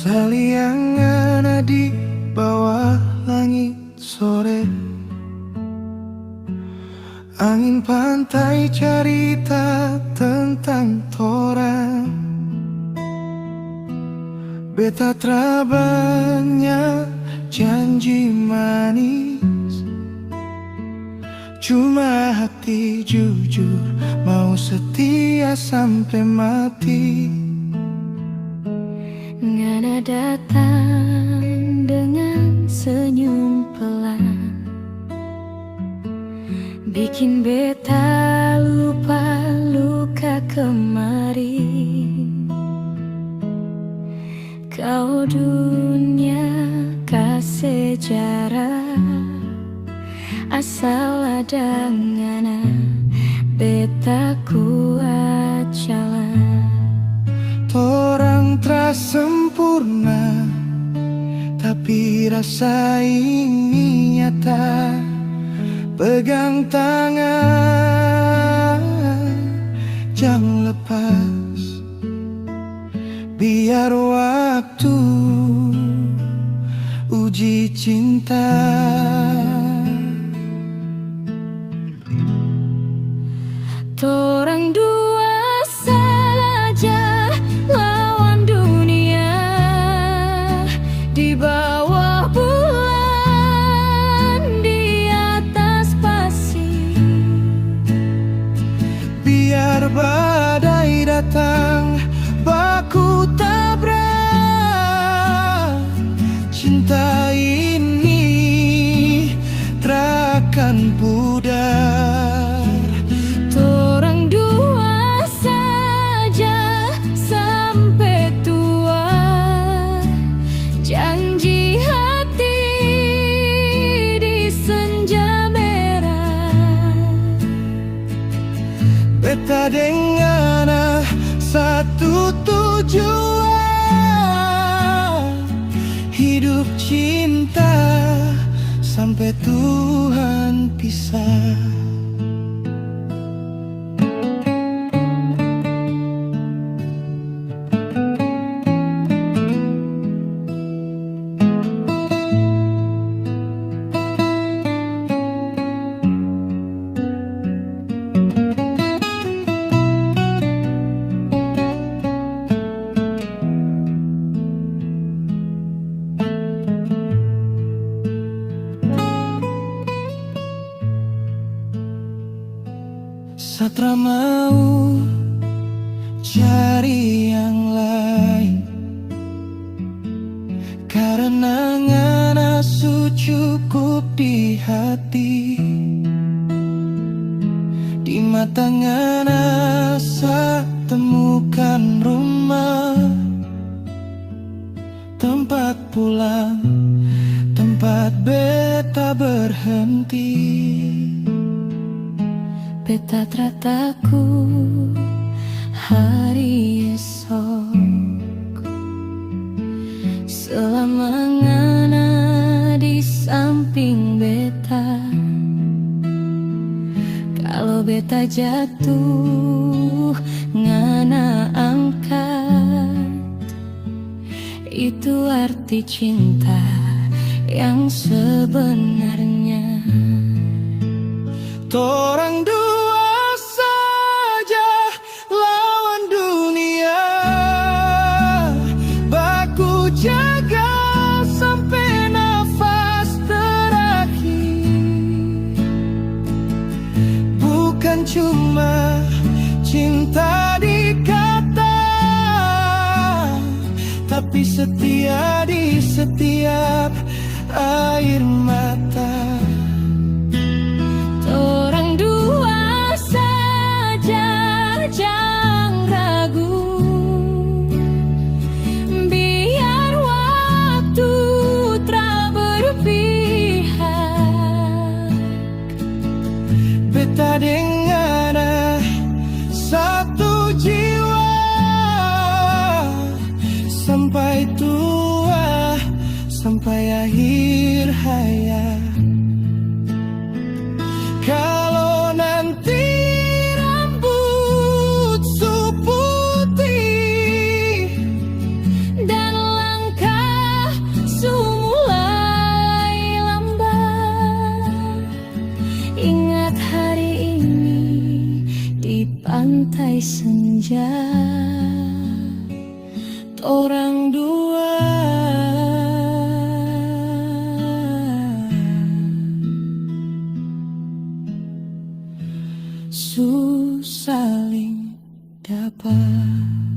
Saliangan di bawah langit sore, angin pantai cerita tentang torang. Beta banyak janji manis, cuma hati jujur mau setia sampai mati. Ngana datang dengan senyum pelan, bikin beta lupa luka kemarin. Kau dunia kasih sejarah, asal ada ngana beta kuat jalan. Torang teras sempurna, tapi rasa ini nyata. Pegang tangan, jangan lepas, biar waktu uji cinta. Torang dua saja lawan dunia, di bawah bulan, di atas pasir. Biar badai datang, baku tabrak, cinta ini takkan pudar. Torang dua saja sampai tua, janji hati di senja merah. Beta dengan satu tujuan, hidup cinta sampai Tuhan pisah. Satra mau cari yang lain, karena ngana su cukup di hati. Di mata ngana sa temukan rumah, tempat pulang, tempat beta berhenti. Beta trataku hari esok, selama ngana di samping beta. Kalau beta jatuh, ngana angkat, itu arti cinta yang sebenarnya. Torang dua saja lawan dunia, baku jaga sampai nafas terakhir. Bukan cuma cinta di kata, tapi setia di setiap air mata. Torang dua saja, jangan ragu, biar waktu tak berpihak. Beta dengan satu jiwa, sampai tua, sampai akhir hayat. Kalau nanti rambut su putih dan langkah pantai senja. Orang dua saling dapat.